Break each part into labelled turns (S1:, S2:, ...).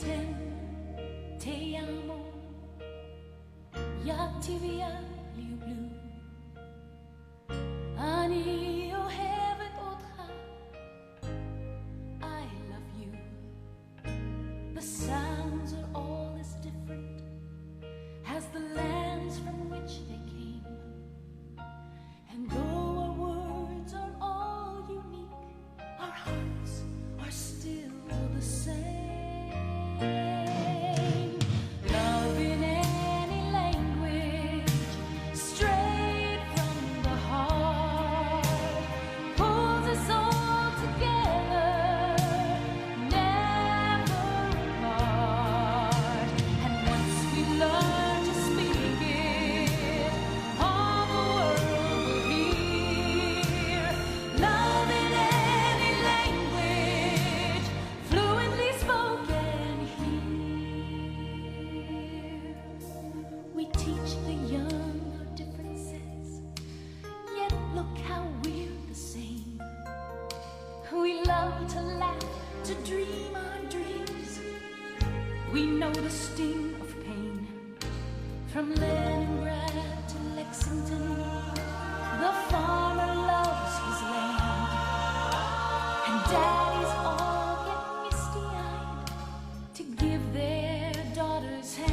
S1: ten, te amo, jak ti ja люблю. Ani o hevet otha, I love you. The sounds are all as different as the lands from which they came. And though our words are all unique, our hearts are still the same. Love in any language, straight from the heart, pulls us all together, never apart. And once we learn to speak it, all the world will hear. Love in any language, fluently spoken here. We teach the young our differences, yet look how we're the same. We love to laugh, to dream our dreams. We know the sting of pain. From Leningrad to Lexington, the farmer loves his land. And daddies all get misty-eyed to give their daughters hand.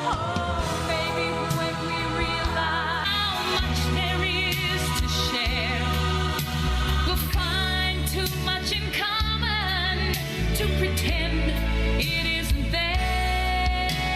S1: Oh, baby, when we realize how much there is to share, we'll find too much in common to pretend it isn't there.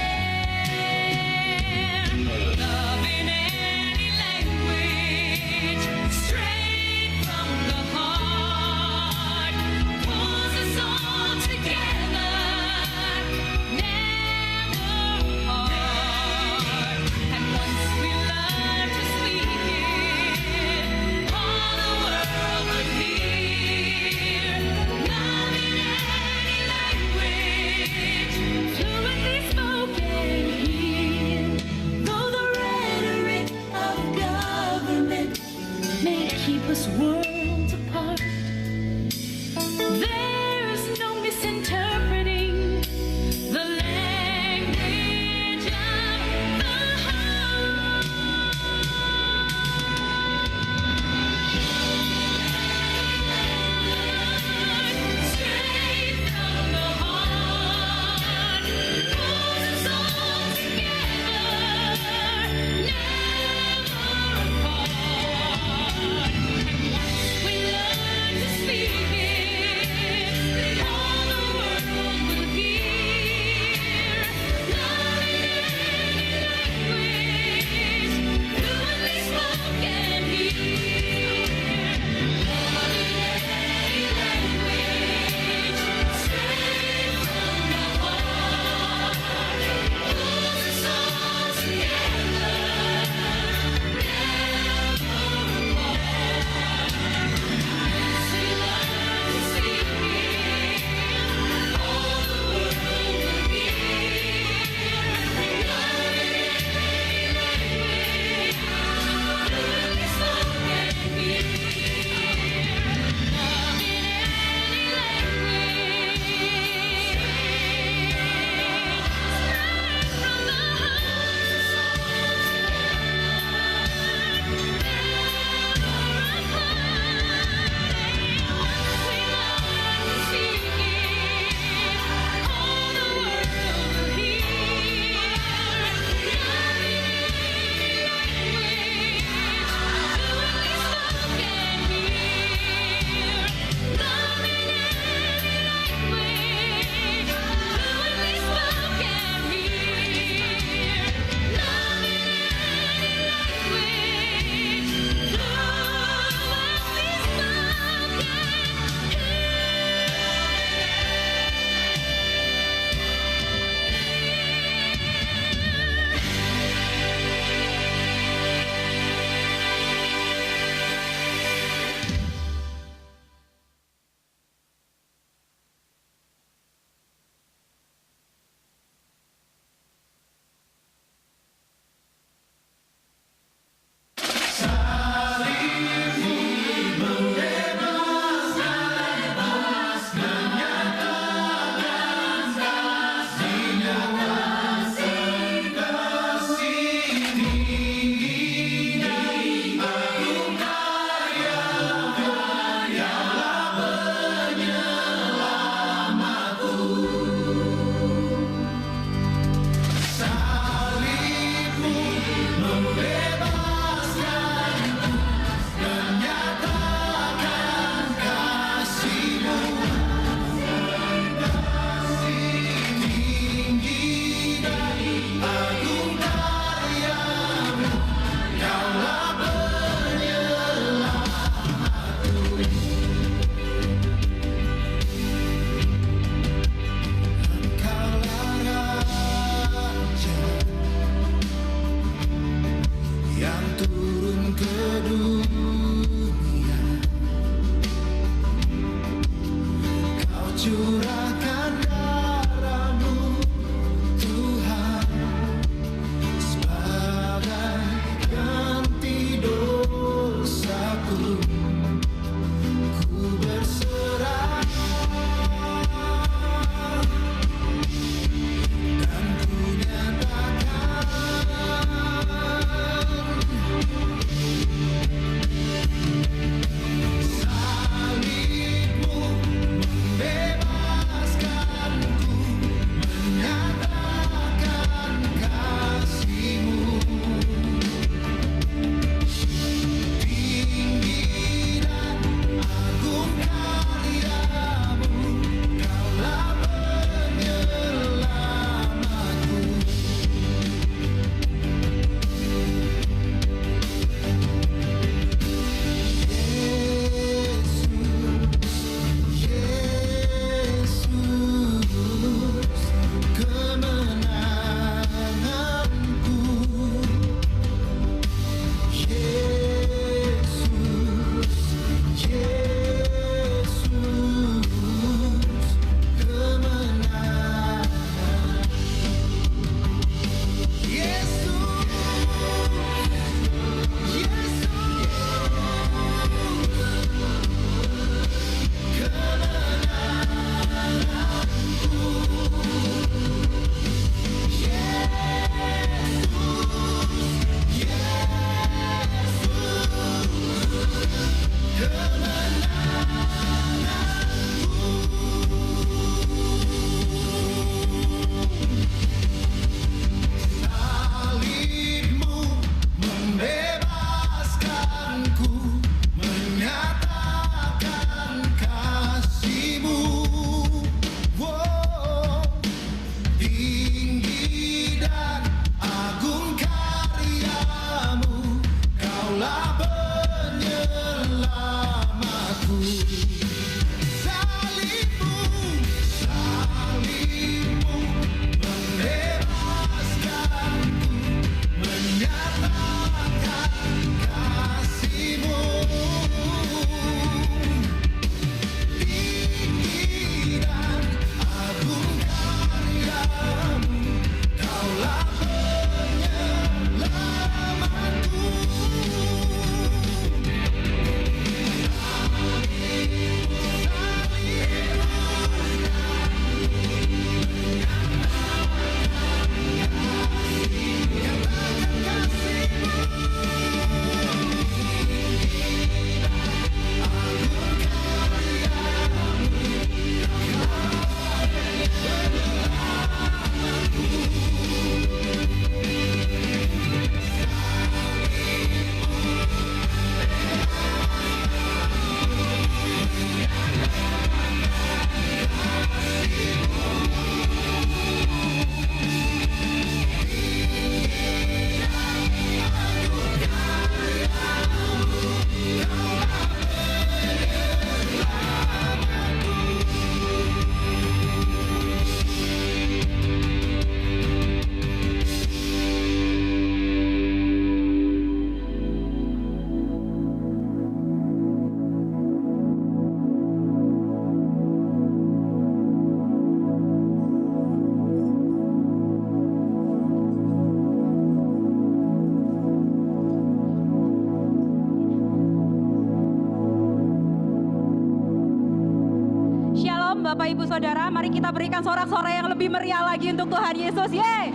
S2: Bapak Ibu Saudara, mari kita berikan sorak-sorai yang lebih meriah lagi untuk Tuhan Yesus. Yeay!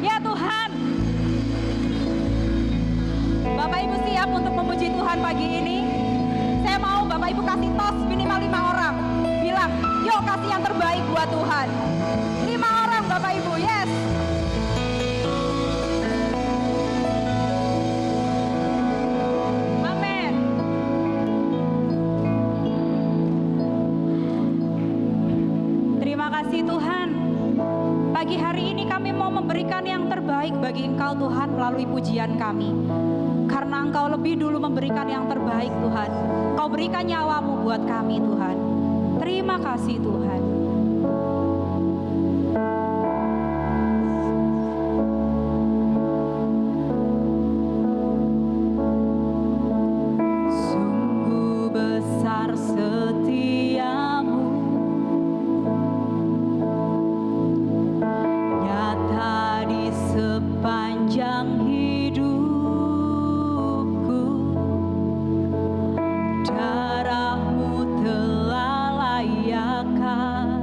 S2: Ya Tuhan. Bapak Ibu siap untuk memuji Tuhan pagi ini? Saya mau Bapak Ibu kasih tos minimal 5 orang. Bilang, yuk kasih yang terbaik buat Tuhan. 5 orang Bapak Ibu, yes. Amin. Terima kasih Tuhan. Pagi hari ini kami mau memberikan yang terbaik bagi Engkau Tuhan melalui pujian kami. Karena Engkau lebih dulu memberikan yang terbaik Tuhan. Engkau berikan nyawamu buat kami Tuhan. Terima kasih Tuhan. Sungguh besar setiamu, nyata di sepanjang hidupku. Darahmu telah layakkan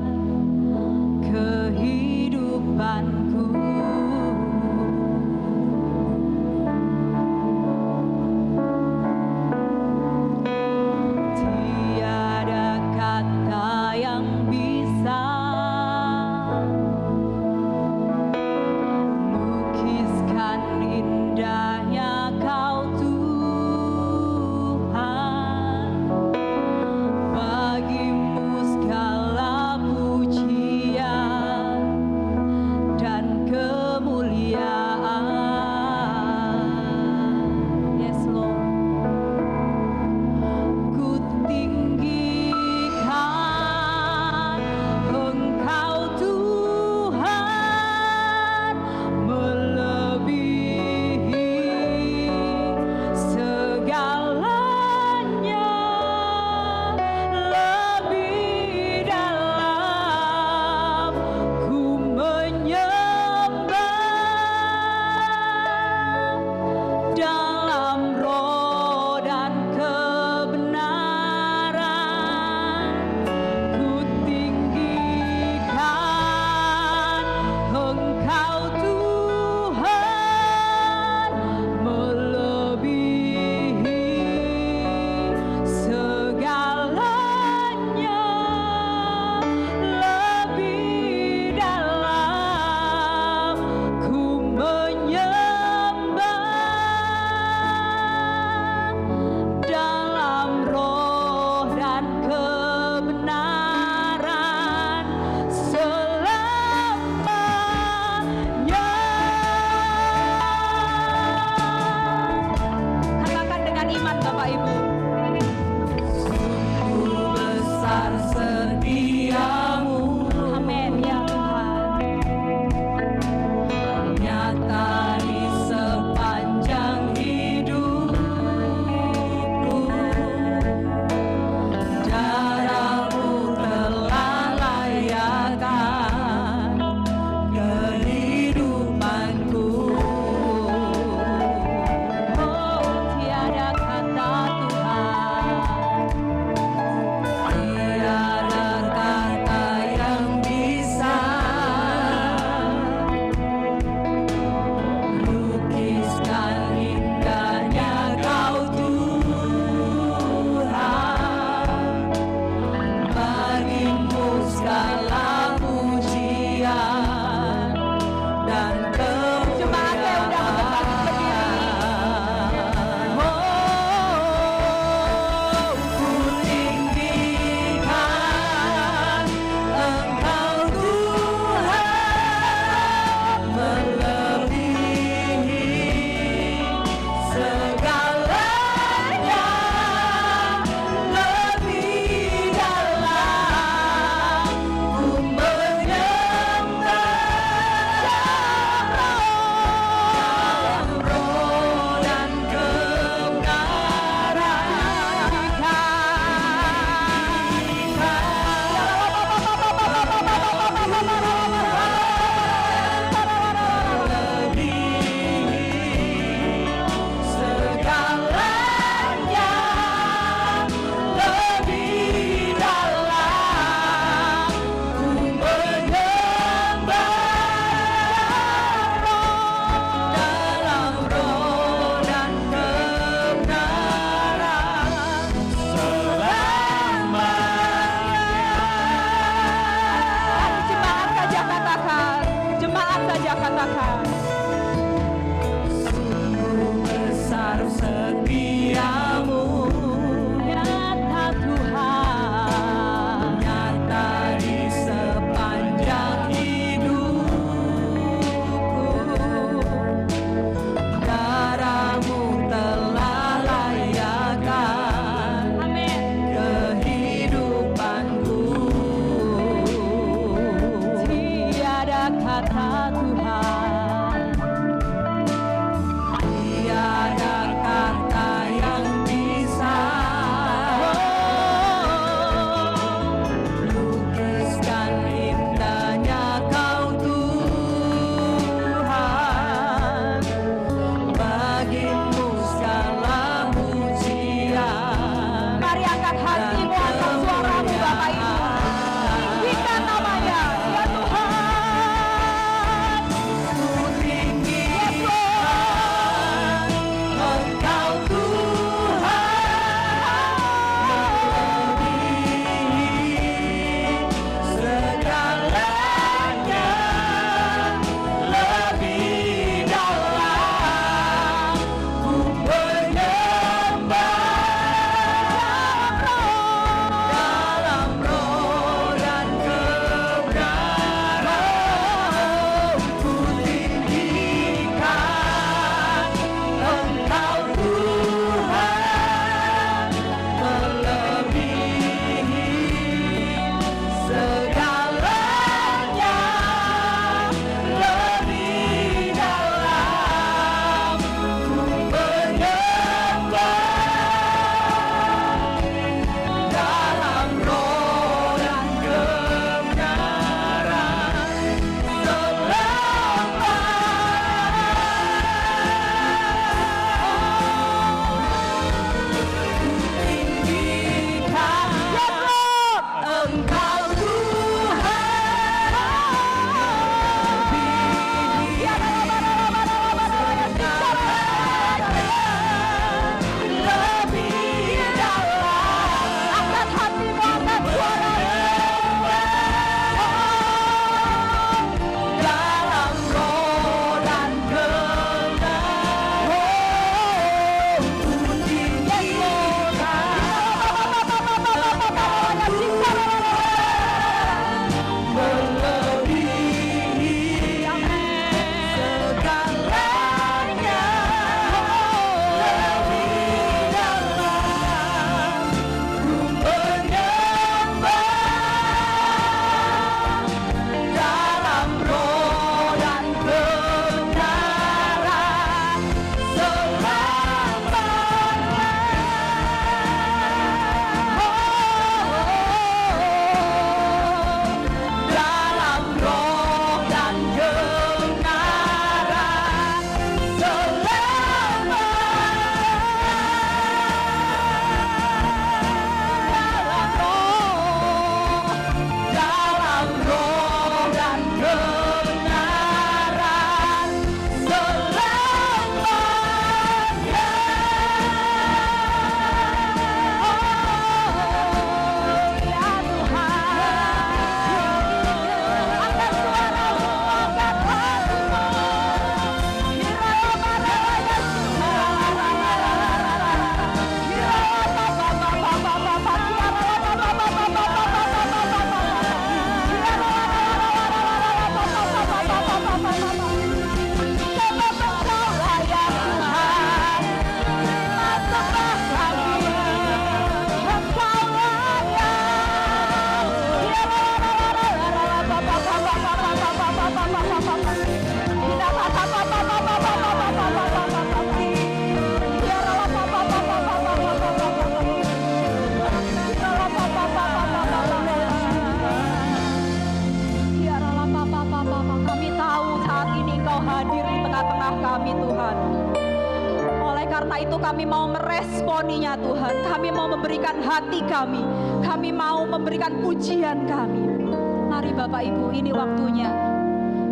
S2: karena itu kami mau meresponinya Tuhan. Kami mau memberikan hati kami. Kami mau memberikan pujian kami. Mari Bapak Ibu, ini waktunya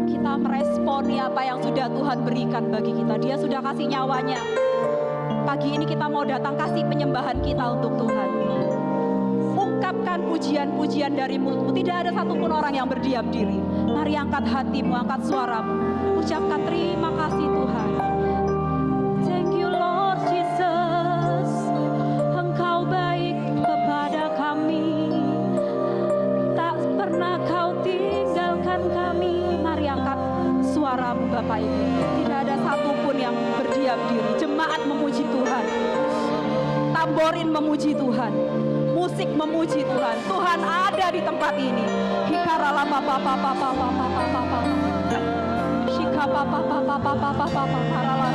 S2: kita meresponi apa yang sudah Tuhan berikan bagi kita. Dia sudah kasih nyawanya. Pagi ini kita mau datang kasih penyembahan kita untuk Tuhan. Ungkapkan pujian-pujian dari mulutmu. Tidak ada satupun orang yang berdiam diri. Mari angkat hatimu, angkat suaramu. Ucapkan terima kasih Tuhan. Thank you Lord Jesus. Engkau baik kepada kami. Tak pernah kau tinggalkan kami. Mari angkat suaramu Bapak Ibu. Tidak ada satupun yang berdiam diri. Jemaat memuji Tuhan. Tamborin memuji Tuhan. Musik memuji Tuhan. Tuhan ada di tempat ini. Hikarala papa papa papa papa papa. Shika papa papa papa papa papa.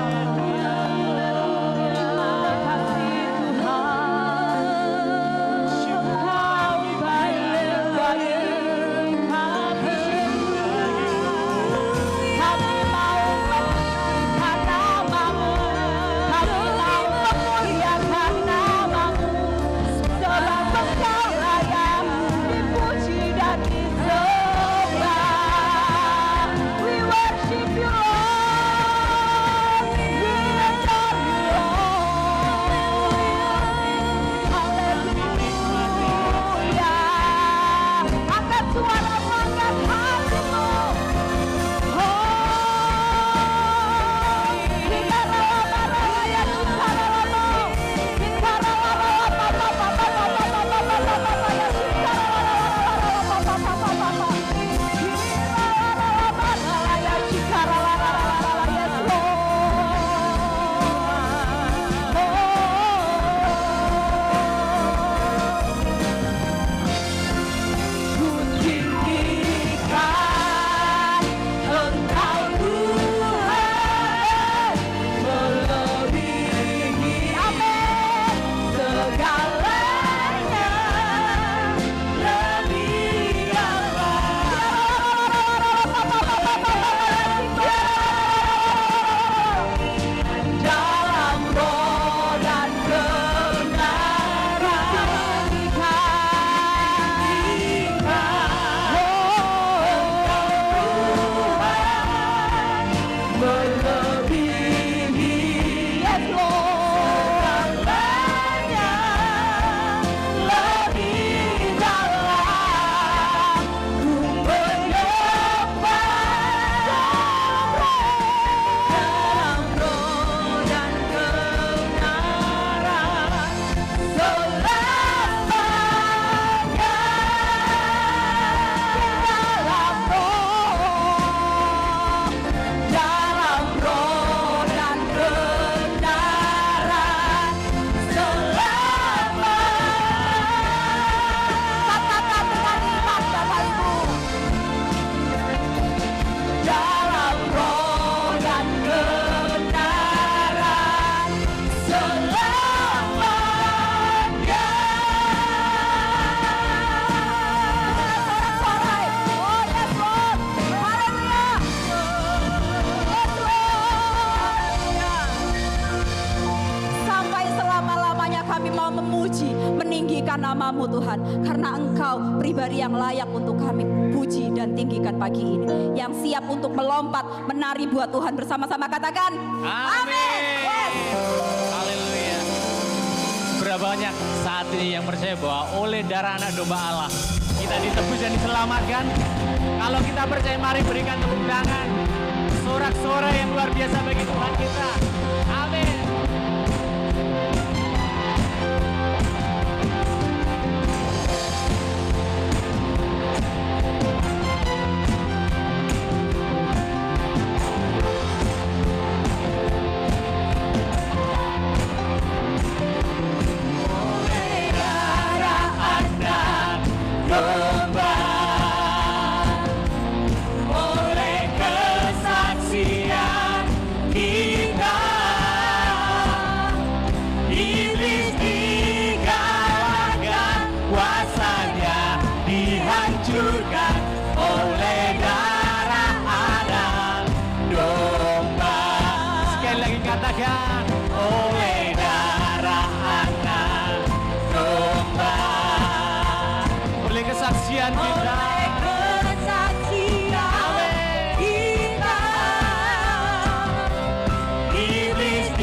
S2: Namamu Tuhan, karena Engkau pribadi yang layak untuk kami puji dan tinggikan pagi ini, yang siap untuk melompat menari buat Tuhan bersama-sama. Katakan amin. Yes.
S3: Haleluya. Berapa banyak saat ini yang percaya bahwa oleh darah anak domba Allah kita ditebus dan diselamatkan? Kalau kita percaya, mari berikan tepuk tangan, sorak-sorai yang luar biasa bagi Tuhan kita. Amin.
S1: Oleh kesaksian kita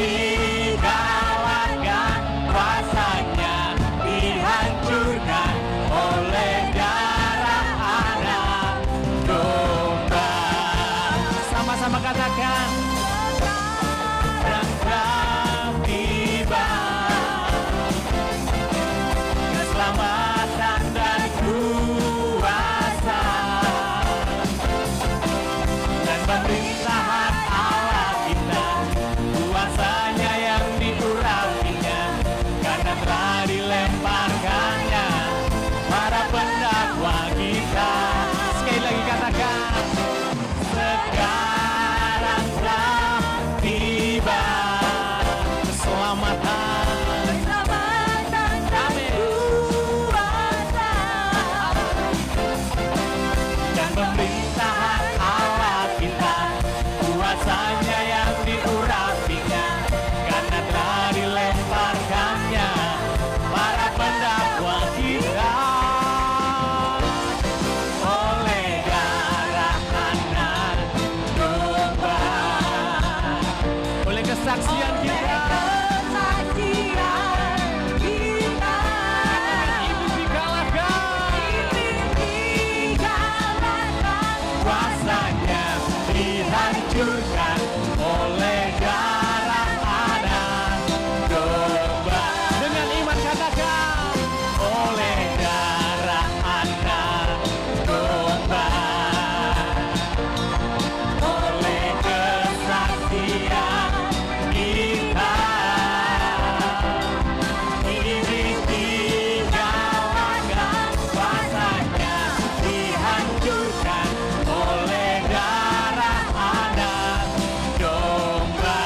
S3: dikalahkan, kuasanya dihancurkan oleh darah anak domba. Sama-sama katakan, sekarang tiba keselamatan dan kuasa dan pemerintahan Allah kita, kuasanya yang diurapinya, karena telah dilemparkannya para pendakwa kita. Sekali lagi katakan, sekarang telah tiba keselamatan. Dan pemerintahan Allah kita, kuasanya yang diurapinya, karena telah dilemparkannya para pendakwa kita oleh darah anak domba, oleh kesaksian kita. Iblis dikalahkan, kuasanya dihancurkan oleh darah anak domba. Dengan iman katakan, oleh darah anak domba, oleh kesaksian kita, iblis dikalahkan, kuasanya dihancurkan oleh darah anak domba,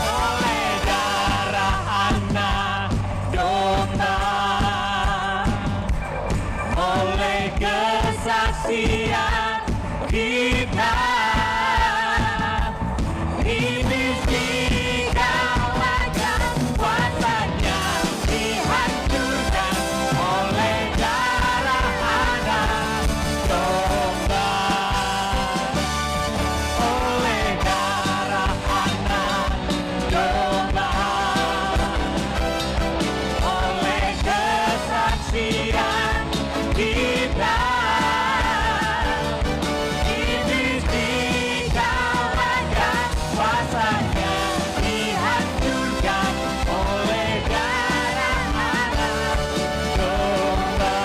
S3: oleh darah anak domba, oleh kesaksian kita, iblis dikalahkan, kuasanya dihancurkan oleh darah anak domba, oleh darah anak domba, oleh kesaksian kita, iblis dikalahkan, kuasanya dihancurkan oleh darah anak domba,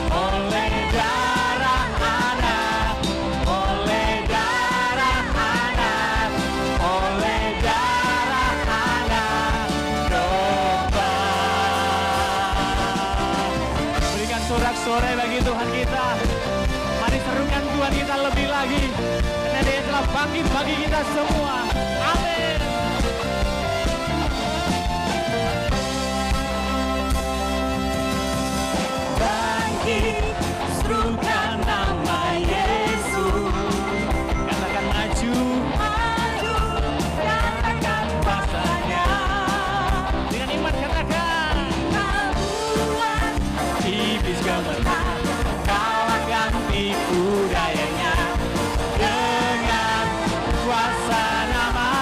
S3: oleh darah anak, oleh darah anak, oleh darah anak domba. Berikan sorak-sorai bagi Tuhan kita. Mari serukan Tuhan kita lebih lagi, karena Dia telah bangkit bagi kita semua. Amin. Bangkit, serukan nama Yesus. Katakan maju, katakan kuasanya. Dengan iman katakan, iblis gemetar, kalahkan tipu dayanya dengan kuasa nama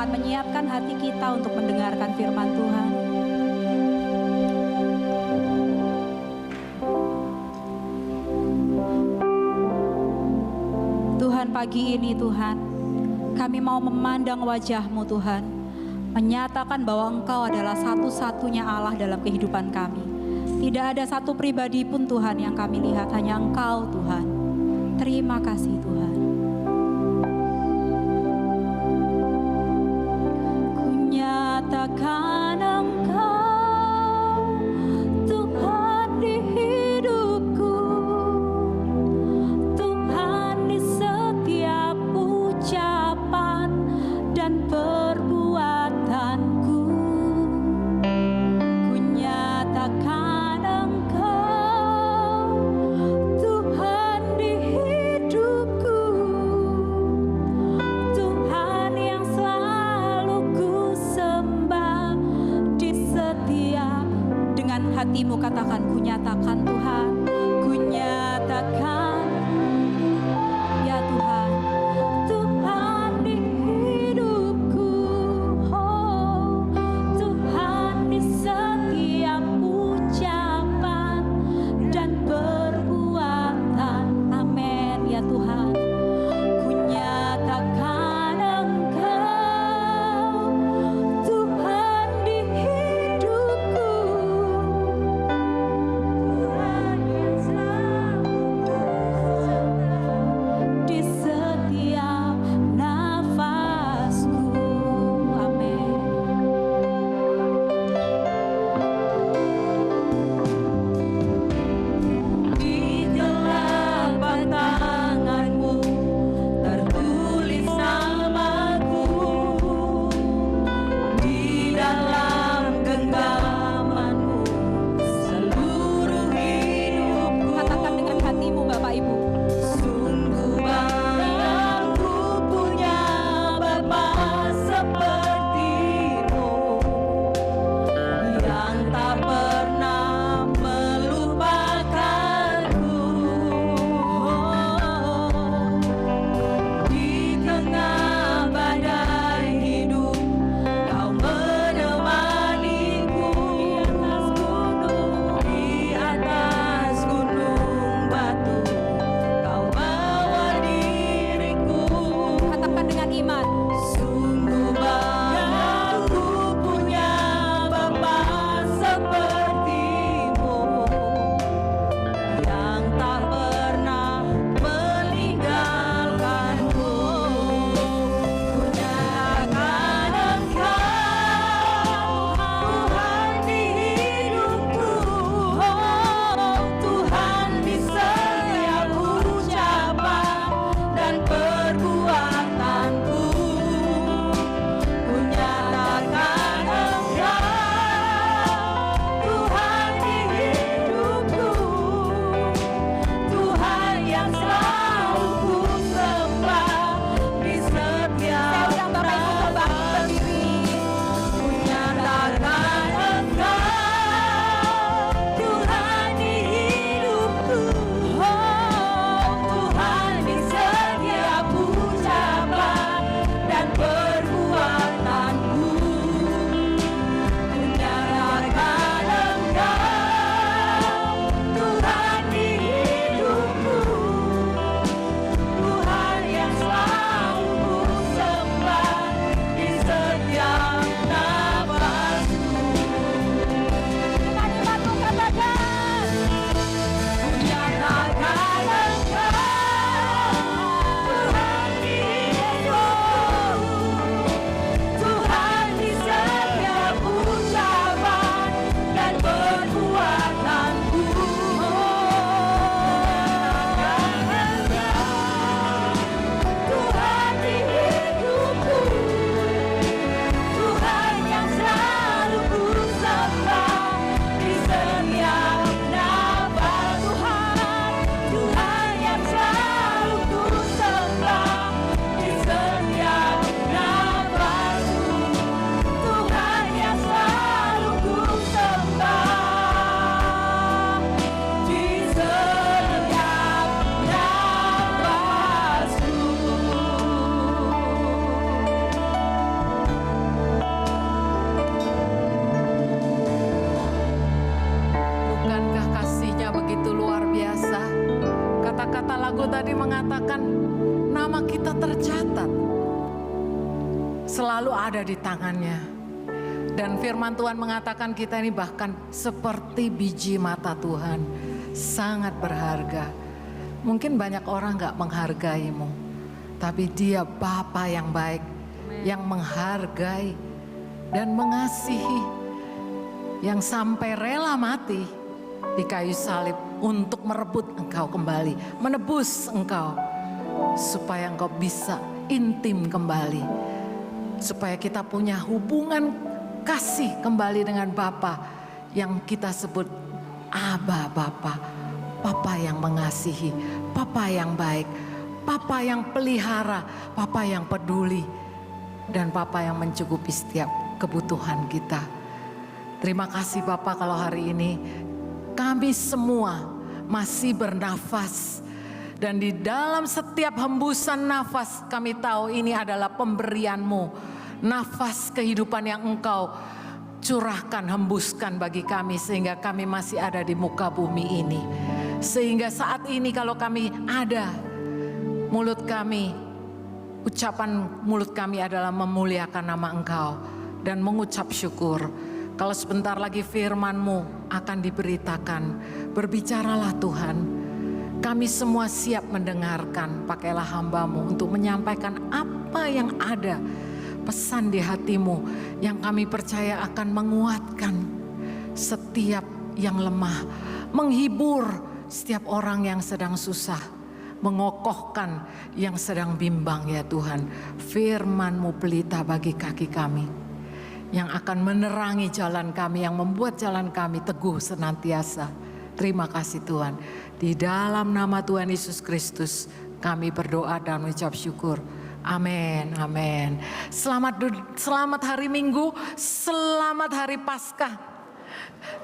S2: akan menyiapkan hati kita untuk mendengarkan firman Tuhan. Tuhan, pagi ini Tuhan, kami mau memandang wajah-Mu Tuhan, menyatakan bahwa Engkau adalah satu-satunya Allah dalam kehidupan kami. Tidak ada satu pribadi pun Tuhan yang kami lihat, hanya Engkau Tuhan. Terima kasih Tuhan. Ku nyatakan Engkau Tuhan di hidupku, Tuhan di setiap ucapan dan perbuatanku. Ku nyatakan hatimu katakan, ku nyatakan Tuhan, ku nyatakan, ya Tuhan, Tuhan di hidupku, oh, Tuhan di setiap ucapan dan perbuatan, amin ya Tuhan, ku nyatakan Engkau, Tuhan di hidupku,
S4: kata lagu tadi mengatakan nama kita tercatat. Selalu ada di tangannya. Dan firman Tuhan mengatakan kita ini bahkan seperti biji mata Tuhan. Sangat berharga. Mungkin banyak orang gak menghargaimu. Tapi Dia Bapa yang baik. Yang menghargai dan mengasihi. Yang sampai rela mati di kayu salib untuk merebut engkau kembali. Menebus engkau. Supaya engkau bisa intim kembali. Supaya kita punya hubungan kasih kembali dengan Bapa yang kita sebut Aba Bapa. Papa yang mengasihi, Papa yang baik, Papa yang pelihara, Papa yang peduli, dan Papa yang mencukupi setiap kebutuhan kita. Terima kasih Bapa kalau hari ini kami semua masih bernafas. Dan di dalam setiap hembusan nafas kami tahu ini adalah pemberian-Mu. Nafas kehidupan yang Engkau curahkan, hembuskan bagi kami sehingga kami masih ada di muka bumi ini. Sehingga saat ini kalau kami ada, mulut kami, ucapan mulut kami adalah memuliakan nama Engkau dan mengucap syukur. Kalau sebentar lagi firman-Mu akan diberitakan, berbicaralah Tuhan. Kami semua siap mendengarkan, pakailah hamba-Mu untuk menyampaikan apa yang ada, pesan di hati-Mu yang kami percaya akan menguatkan setiap yang lemah, menghibur setiap orang yang sedang susah, mengokohkan yang sedang bimbang ya Tuhan. Firman-Mu pelita bagi kaki kami, yang akan menerangi jalan kami, yang membuat jalan kami teguh senantiasa. Terima kasih Tuhan. Di dalam nama Tuhan Yesus Kristus kami berdoa dan mengucap syukur. Amin, amin. Selamat hari Minggu, selamat hari Paskah.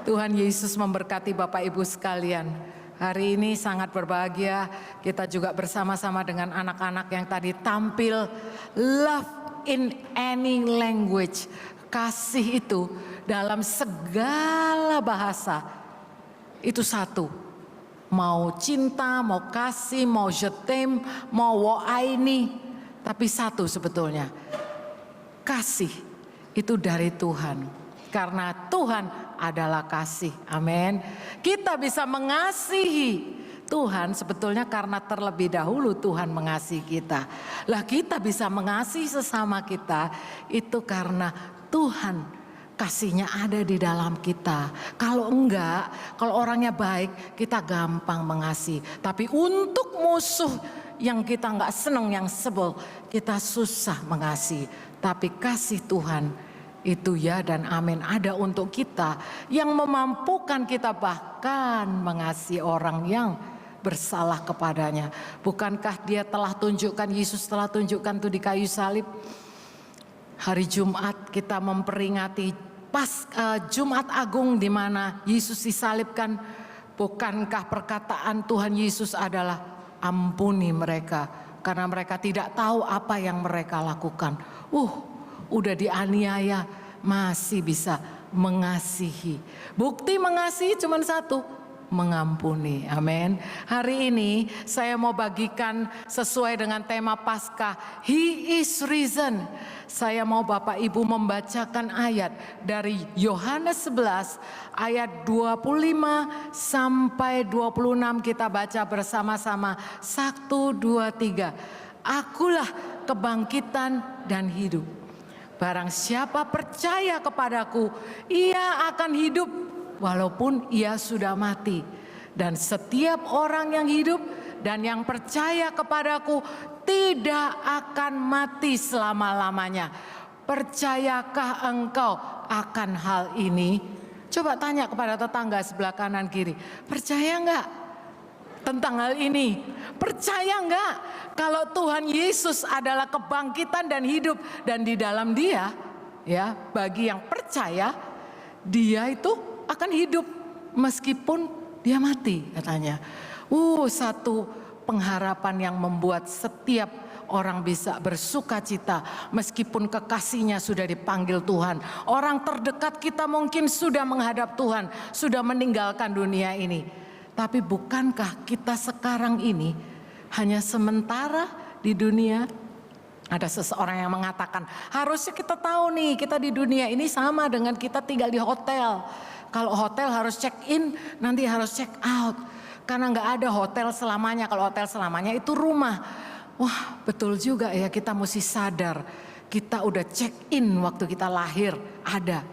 S4: Tuhan Yesus memberkati Bapak Ibu sekalian. Hari ini sangat berbahagia, kita juga bersama-sama dengan anak-anak yang tadi tampil. Love in any language. Kasih itu dalam segala bahasa. Itu satu. Mau cinta, mau kasih, mau jetem, mau woaini. Tapi satu sebetulnya. Kasih itu dari Tuhan. Karena Tuhan adalah kasih. Amin. Kita bisa mengasihi Tuhan sebetulnya karena terlebih dahulu Tuhan mengasihi kita. Lah kita bisa mengasihi sesama kita itu karena Tuhan kasihnya ada di dalam kita. Kalau enggak, kalau orangnya baik, kita gampang mengasihi. Tapi untuk musuh yang kita enggak senang, yang sebel, kita susah mengasihi. Tapi kasih Tuhan itu ya dan amin ada untuk kita. Yang memampukan kita bahkan mengasihi orang yang bersalah kepadanya. Bukankah Dia telah tunjukkan, Yesus telah tunjukkan itu di kayu salib. Hari Jumat kita memperingati Jumat Agung di mana Yesus disalibkan. Bukankah perkataan Tuhan Yesus adalah ampuni mereka karena mereka tidak tahu apa yang mereka lakukan. Udah dianiaya masih bisa mengasihi. Bukti mengasihi cuma satu, mengampuni. Amin. Hari ini saya mau bagikan sesuai dengan tema Paskah, He is risen. Saya mau Bapak Ibu membacakan ayat dari Yohanes 11 ayat 25 sampai 26 kita baca bersama-sama. 1, 2, 3. Akulah kebangkitan dan hidup. Barang siapa percaya kepadaku, ia akan hidup walaupun ia sudah mati. Dan setiap orang yang hidup dan yang percaya kepadaku tidak akan mati selama-lamanya. Percayakah engkau akan hal ini? Coba tanya kepada tetangga sebelah kanan kiri. Percaya enggak tentang hal ini? Percaya enggak kalau Tuhan Yesus adalah kebangkitan dan hidup, dan di dalam Dia ya, bagi yang percaya Dia itu akan hidup meskipun dia mati katanya. Satu pengharapan yang membuat setiap orang bisa bersuka cita meskipun kekasihnya sudah dipanggil Tuhan. Orang terdekat kita mungkin sudah menghadap Tuhan, sudah meninggalkan dunia ini. Tapi bukankah kita sekarang ini hanya sementara di dunia? Ada seseorang yang mengatakan, harusnya kita tahu nih, kita di dunia ini sama dengan kita tinggal di hotel. Kalau hotel harus check in, nanti harus check out. Karena nggak ada hotel selamanya, kalau hotel selamanya itu rumah. Wah, betul juga ya, kita mesti sadar. Kita udah check in waktu kita lahir, ada.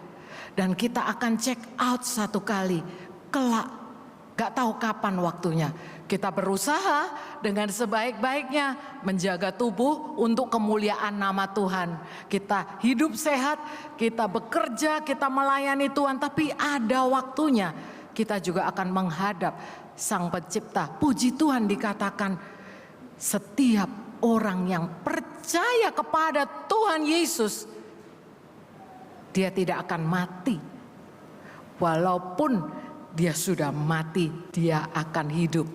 S4: Dan kita akan check out satu kali, kelak. Gak tahu kapan waktunya. Kita berusaha dengan sebaik-baiknya menjaga tubuh untuk kemuliaan nama Tuhan. Kita hidup sehat, kita bekerja, kita melayani Tuhan. Tapi ada waktunya kita juga akan menghadap Sang Pencipta. Puji Tuhan dikatakan setiap orang yang percaya kepada Tuhan Yesus, dia tidak akan mati. Walaupun dia sudah mati, dia akan hidup.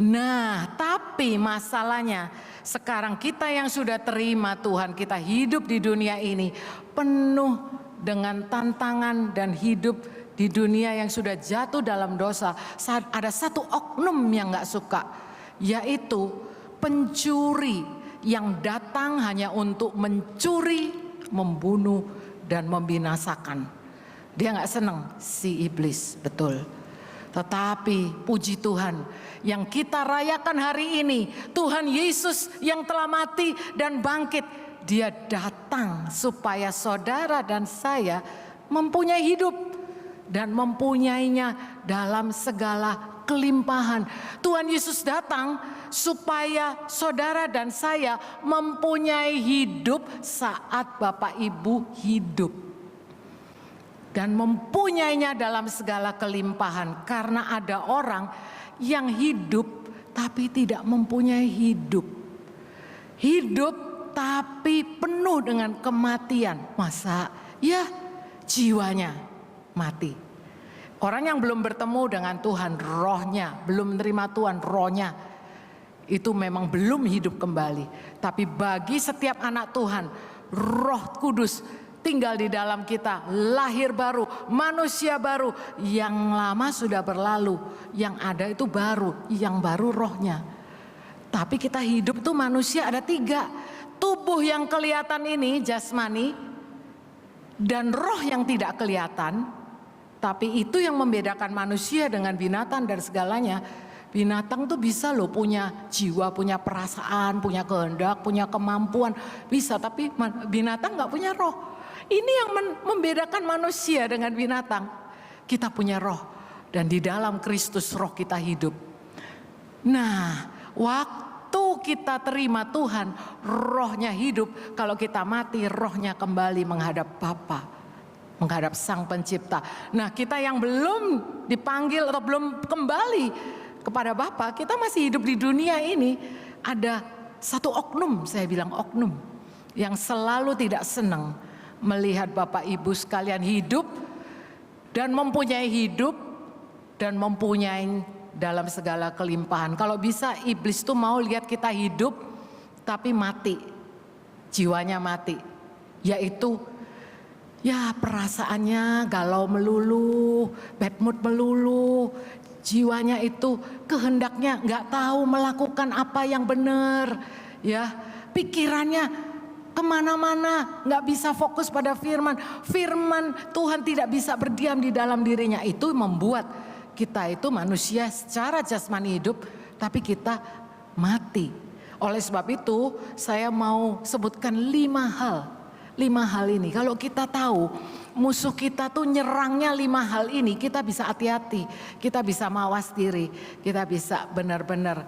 S4: Nah, tapi masalahnya sekarang kita yang sudah terima Tuhan, kita hidup di dunia ini penuh dengan tantangan dan hidup di dunia yang sudah jatuh dalam dosa. Ada satu oknum yang gak suka, yaitu pencuri yang datang hanya untuk mencuri, membunuh, dan membinasakan. Dia gak senang si iblis, betul. Tetapi puji Tuhan, yang kita rayakan hari ini, Tuhan Yesus yang telah mati dan bangkit, dia datang supaya saudara dan saya mempunyai hidup dan mempunyainya dalam segala kelimpahan. Tuhan Yesus datang supaya saudara dan saya mempunyai hidup saat Bapak Ibu hidup. Dan mempunyainya dalam segala kelimpahan. Karena ada orang yang hidup tapi tidak mempunyai hidup. Hidup tapi penuh dengan kematian. Masa ya jiwanya mati. Orang yang belum bertemu dengan Tuhan, rohnya belum menerima Tuhan, rohnya itu memang belum hidup kembali. Tapi bagi setiap anak Tuhan, Roh Kudus tinggal di dalam kita, lahir baru, manusia baru. Yang lama sudah berlalu, yang ada itu baru, yang baru rohnya. Tapi kita hidup tuh manusia ada 3. Tubuh yang kelihatan ini jasmani, dan roh yang tidak kelihatan. Tapi itu yang membedakan manusia dengan binatang dan segalanya. Binatang tuh bisa loh punya jiwa, punya perasaan, punya kehendak, punya kemampuan. Bisa, tapi binatang gak punya roh. Ini yang membedakan manusia dengan binatang. Kita punya roh, dan di dalam Kristus roh kita hidup. Nah, waktu kita terima Tuhan, rohnya hidup. Kalau kita mati, rohnya kembali menghadap Bapa, menghadap Sang Pencipta. Nah, kita yang belum dipanggil atau belum kembali kepada Bapa, kita masih hidup di dunia ini. Ada satu oknum, saya bilang oknum, yang selalu tidak senang melihat Bapak Ibu sekalian hidup dan mempunyai hidup dan mempunyai dalam segala kelimpahan. Kalau bisa iblis tuh mau lihat kita hidup tapi mati, jiwanya mati, yaitu ya perasaannya galau melulu, bad mood melulu, jiwanya itu kehendaknya nggak tahu melakukan apa yang benar, ya pikirannya kemana-mana, nggak bisa fokus pada firman. Firman Tuhan tidak bisa berdiam di dalam dirinya. Itu membuat kita itu manusia secara jasmani hidup, tapi kita mati. Oleh sebab itu saya mau sebutkan 5 hal. 5 hal ini, kalau kita tahu musuh kita tuh nyerangnya 5 hal ini, kita bisa hati-hati, kita bisa mawas diri, kita bisa benar-benar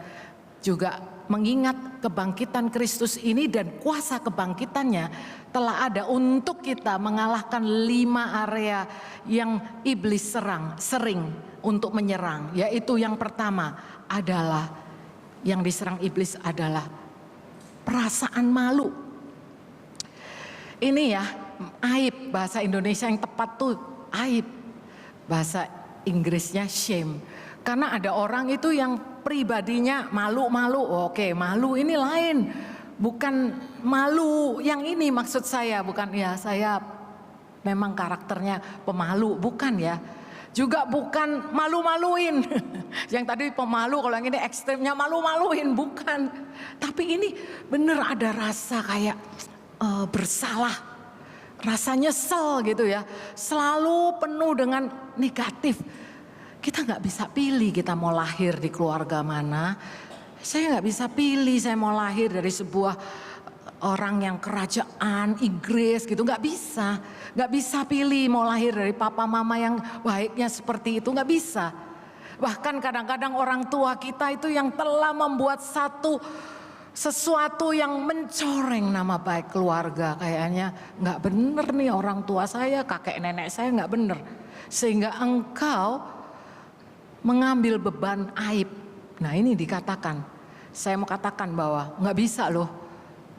S4: juga mengingat kebangkitan Kristus ini, dan kuasa kebangkitannya telah ada untuk kita mengalahkan 5 area yang iblis sering untuk menyerang. Yaitu yang pertama adalah, yang diserang iblis adalah perasaan malu. Ini ya aib, bahasa Indonesia yang tepat tuh aib, bahasa Inggrisnya shame. Karena ada orang itu yang pribadinya malu-malu. Oke, malu ini lain. Bukan malu yang ini maksud saya. Bukan ya saya memang karakternya pemalu. Bukan ya. Juga bukan malu-maluin. Yang tadi pemalu, kalau yang ini ekstrimnya malu-maluin, bukan. Tapi ini benar ada rasa kayak bersalah, rasa nyesel gitu ya. Selalu penuh dengan negatif. Kita nggak bisa pilih kita mau lahir di keluarga mana. Saya nggak bisa pilih saya mau lahir dari sebuah orang yang kerajaan Inggris gitu, nggak bisa pilih mau lahir dari papa mama yang baiknya seperti itu, nggak bisa. Bahkan kadang-kadang orang tua kita itu yang telah membuat sesuatu yang mencoreng nama baik keluarga, kayaknya nggak bener nih orang tua saya, kakek nenek saya nggak bener, sehingga engkau mengambil beban aib. Nah ini dikatakan, saya mau katakan bahwa nggak bisa loh.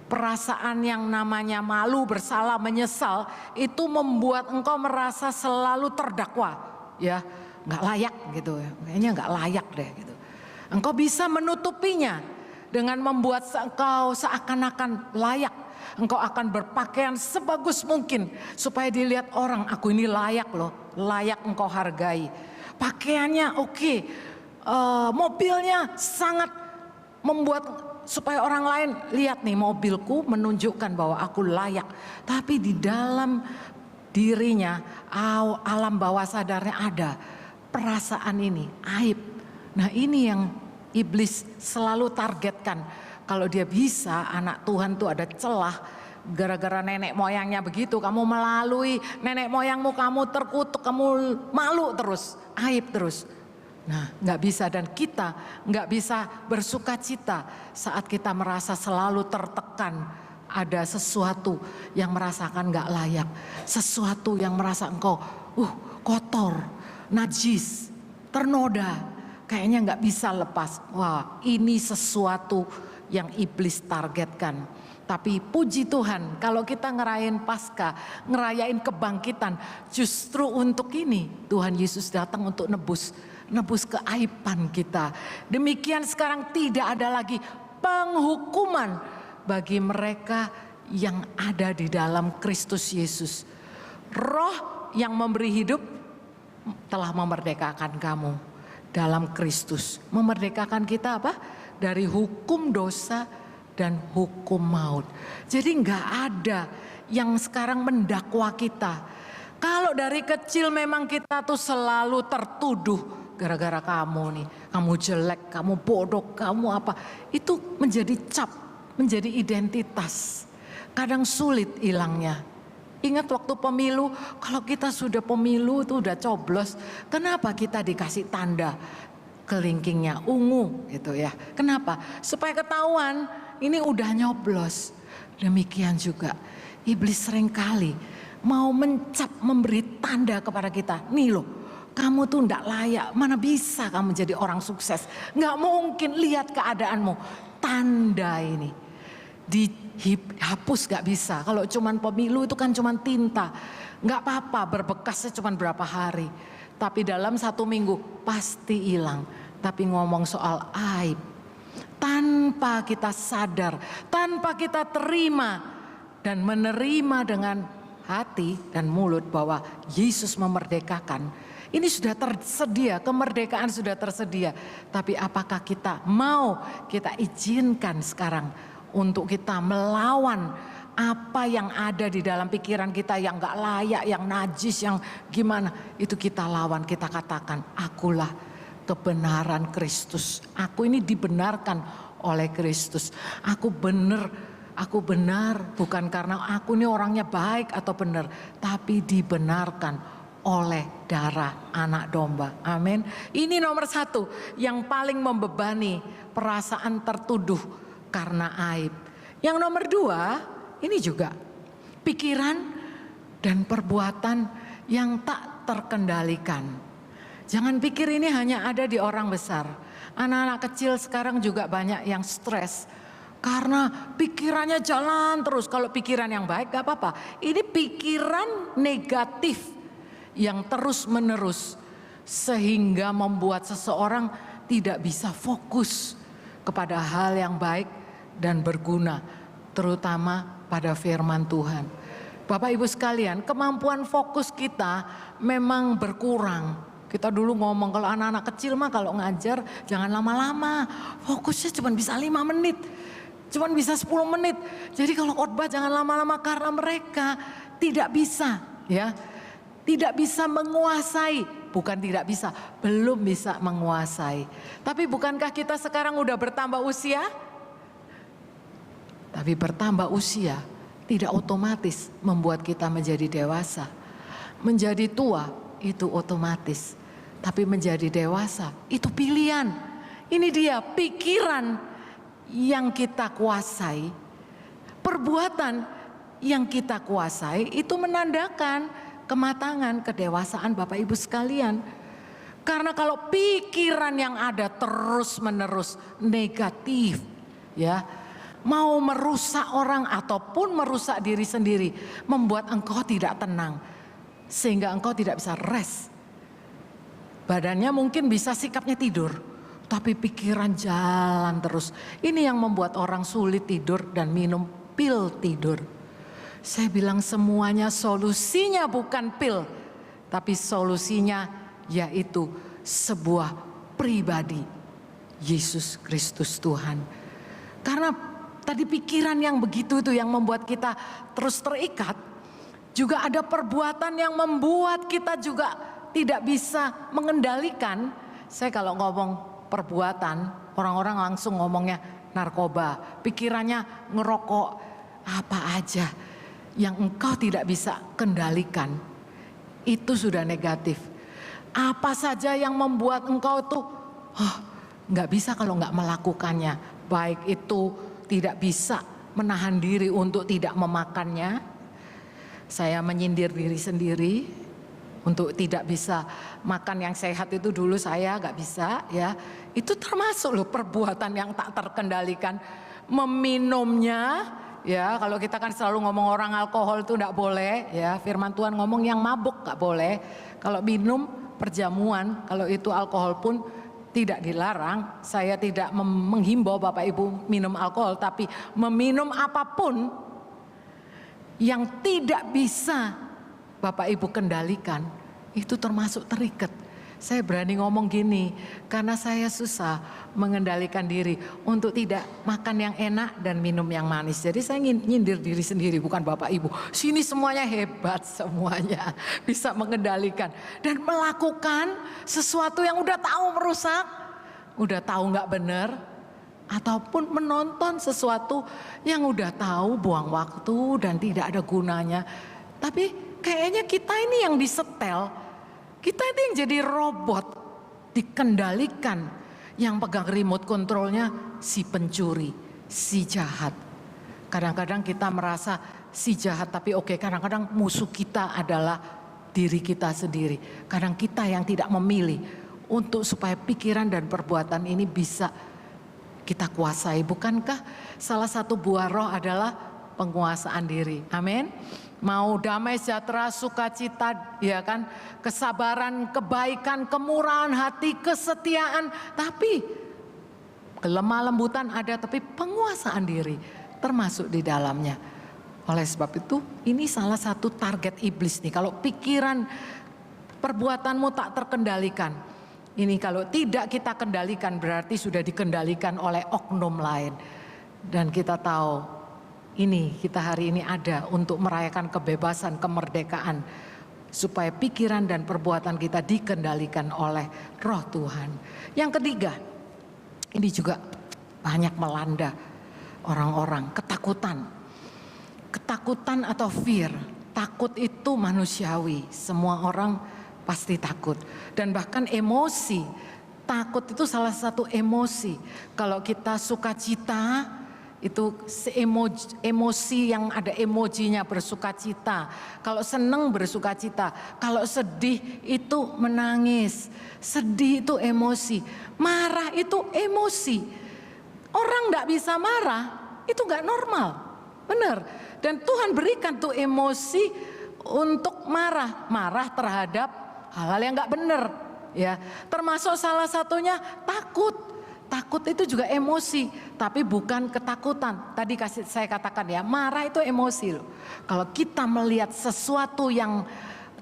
S4: Perasaan yang namanya malu, bersalah, menyesal itu membuat engkau merasa selalu terdakwa, ya nggak layak gitu ya, kayaknya nggak layak deh gitu. Engkau bisa menutupinya dengan membuat engkau seakan-akan layak. Engkau akan berpakaian sebagus mungkin supaya dilihat orang, aku ini layak loh, layak engkau hargai. Pakaiannya oke, mobilnya sangat membuat supaya orang lain lihat nih mobilku menunjukkan bahwa aku layak. Tapi di dalam dirinya, alam bawah sadarnya ada perasaan ini, aib. Nah ini yang iblis selalu targetkan. Kalau dia bisa anak Tuhan tuh ada celah. Gara-gara nenek moyangnya begitu, kamu melalui nenek moyangmu, kamu terkutuk, kamu malu terus, aib terus. Nah gak bisa, dan kita gak bisa bersuka cita saat kita merasa selalu tertekan. Ada sesuatu yang merasakan gak layak, sesuatu yang merasa engkau kotor, najis, ternoda, kayaknya gak bisa lepas. Wah ini sesuatu yang iblis targetkan. Tapi puji Tuhan kalau kita ngerayain Paskah, ngerayain kebangkitan, justru untuk ini Tuhan Yesus datang untuk nebus keaiban kita. Demikian sekarang tidak ada lagi penghukuman bagi mereka yang ada di dalam Kristus Yesus. Roh yang memberi hidup telah memerdekakan kamu dalam Kristus. Memerdekakan kita apa? Dari hukum dosa dan hukum maut. Jadi nggak ada yang sekarang mendakwa kita. Kalau dari kecil memang kita tuh selalu tertuduh gara-gara kamu nih, kamu jelek, kamu bodoh, kamu apa. Itu menjadi cap, menjadi identitas. Kadang sulit hilangnya. Ingat waktu pemilu, kalau kita sudah pemilu itu udah coblos, kenapa kita dikasih tanda kelingkingnya ungu gitu ya. Kenapa? Supaya ketahuan ini udah nyoblos. Demikian juga iblis seringkali mau mencap, memberi tanda kepada kita. Nih loh, kamu tuh ndak layak, mana bisa kamu jadi orang sukses. Nggak mungkin, lihat keadaanmu. Tanda ini dihapus gak bisa. Kalau cuman pemilu itu kan cuman tinta. Nggak apa-apa, berbekasnya cuman berapa hari. Tapi dalam 1 minggu pasti hilang. Tapi ngomong soal aib, tanpa kita sadar, tanpa kita terima dan menerima dengan hati dan mulut bahwa Yesus memerdekakan. Ini sudah tersedia, kemerdekaan sudah tersedia. Tapi apakah kita mau kita izinkan sekarang untuk kita melawan apa yang ada di dalam pikiran kita yang gak layak, yang najis, yang gimana. Itu kita lawan, kita katakan akulah kebenaran Kristus. Aku ini dibenarkan oleh Kristus. Aku benar bukan karena aku ini orangnya baik atau benar, tapi dibenarkan oleh darah anak domba. Amin. Ini nomor 1 yang paling membebani, perasaan tertuduh karena aib. Yang nomor 2 ini juga pikiran dan perbuatan yang tak terkendalikan. Jangan pikir ini hanya ada di orang besar. Anak-anak kecil sekarang juga banyak yang stres. Karena pikirannya jalan terus. Kalau pikiran yang baik gak apa-apa. Ini pikiran negatif yang terus menerus. Sehingga membuat seseorang tidak bisa fokus kepada hal yang baik dan berguna. Terutama pada firman Tuhan. Bapak Ibu sekalian, kemampuan fokus kita memang berkurang. Kita dulu ngomong kalau anak-anak kecil mah kalau ngajar jangan lama-lama. Fokusnya cuma bisa 5 menit. Cuma bisa 10 menit. Jadi kalau khotbah jangan lama-lama karena mereka tidak bisa, ya. Tidak bisa menguasai, bukan tidak bisa, belum bisa menguasai. Tapi bukankah kita sekarang udah bertambah usia? Tapi bertambah usia tidak otomatis membuat kita menjadi dewasa. Menjadi tua itu otomatis. Tapi menjadi dewasa itu pilihan. Ini dia pikiran yang kita kuasai. Perbuatan yang kita kuasai itu menandakan kematangan, kedewasaan Bapak Ibu sekalian. Karena kalau pikiran yang ada terus menerus negatif, ya, mau merusak orang ataupun merusak diri sendiri, membuat engkau tidak tenang, sehingga engkau tidak bisa rest. Badannya mungkin bisa sikapnya tidur, tapi pikiran jalan terus. Ini yang membuat orang sulit tidur dan minum pil tidur. Saya bilang semuanya solusinya bukan pil, tapi solusinya yaitu sebuah pribadi, Yesus Kristus Tuhan. Karena tadi pikiran yang begitu itu yang membuat kita terus terikat. Juga ada perbuatan yang membuat kita juga tidak bisa mengendalikan. Saya kalau ngomong perbuatan, orang-orang langsung ngomongnya narkoba. Pikirannya ngerokok, apa aja yang engkau tidak bisa kendalikan. Itu sudah negatif. Apa saja yang membuat engkau tuh nggak bisa kalau nggak melakukannya. Baik itu tidak bisa menahan diri untuk tidak memakannya. Saya menyindir diri sendiri untuk tidak bisa makan yang sehat itu dulu saya nggak bisa, ya. Itu termasuk loh perbuatan yang tak terkendalikan. Meminumnya, ya, kalau kita kan selalu ngomong orang alkohol itu nggak boleh, ya. Firman Tuhan ngomong yang mabuk nggak boleh. Kalau minum perjamuan, kalau itu alkohol pun tidak dilarang. Saya tidak menghimbau Bapak Ibu minum alkohol, tapi meminum apapun yang tidak bisa Bapak Ibu kendalikan, itu termasuk terikat. Saya berani ngomong gini, karena saya susah mengendalikan diri untuk tidak makan yang enak dan minum yang manis. Jadi saya nyindir diri sendiri, bukan Bapak Ibu. Sini semuanya hebat, semuanya bisa mengendalikan. Dan melakukan sesuatu yang udah tahu merusak, udah tahu gak benar, ataupun menonton sesuatu yang udah tahu buang waktu dan tidak ada gunanya. Tapi kayaknya kita ini yang disetel, kita ini yang jadi robot, dikendalikan. Yang pegang remote controlnya si pencuri, si jahat. Kadang-kadang kita merasa si jahat, tapi oke, kadang-kadang musuh kita adalah diri kita sendiri. Kadang kita yang tidak memilih untuk supaya pikiran dan perbuatan ini bisa kita kuasai. Bukankah salah satu buah roh adalah penguasaan diri? Amin. Mau damai sejahtera, sukacita, ya kan, kesabaran, kebaikan, kemurahan hati, kesetiaan, tapi kelemah lembutan ada, tapi penguasaan diri termasuk di dalamnya. Oleh sebab itu ini salah satu target iblis nih. Kalau pikiran perbuatanmu tak terkendalikan, ini kalau tidak kita kendalikan berarti sudah dikendalikan oleh oknum lain. Dan kita tahu ini kita hari ini ada untuk merayakan kebebasan, kemerdekaan, supaya pikiran dan perbuatan kita dikendalikan oleh Roh Tuhan. Yang ketiga, ini juga banyak melanda orang-orang, ketakutan. Ketakutan atau fear, takut itu manusiawi, semua orang pasti takut. Dan bahkan emosi, takut itu salah satu emosi. Kalau kita sukacita, itu emosi yang ada emojinya bersukacita. Kalau seneng bersukacita, kalau sedih itu menangis. Sedih itu emosi, marah itu emosi. Orang gak bisa marah, itu gak normal, benar. Dan Tuhan berikan tuh emosi untuk marah. Marah terhadap hal-hal yang gak benar, ya. Termasuk salah satunya takut. Takut itu juga emosi, tapi bukan ketakutan. Tadi saya katakan ya, marah itu emosi loh. Kalau kita melihat sesuatu yang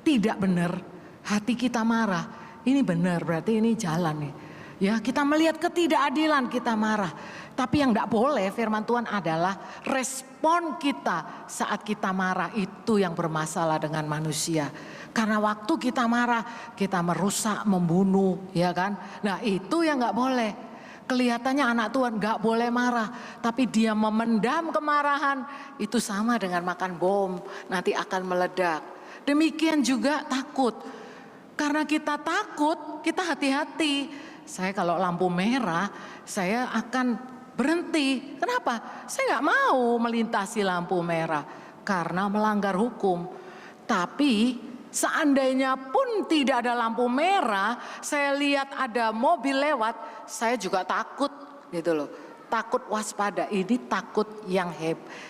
S4: tidak benar, hati kita marah, ini benar, berarti ini jalan nih. Ya, kita melihat ketidakadilan, kita marah. Tapi yang tidak boleh firman Tuhan adalah respon kita saat kita marah itu yang bermasalah dengan manusia. Karena waktu kita marah, kita merusak, membunuh, ya kan. Nah itu yang nggak boleh. Kelihatannya anak Tuhan nggak boleh marah. Tapi dia memendam kemarahan, itu sama dengan makan bom, nanti akan meledak. Demikian juga takut. Karena kita takut, kita hati-hati. Saya kalau lampu merah, saya akan berhenti. Kenapa? Saya nggak mau melintasi lampu merah karena melanggar hukum. Tapi seandainya pun tidak ada lampu merah, saya lihat ada mobil lewat, saya juga takut gitu loh. Takut, waspada. Ini takut yang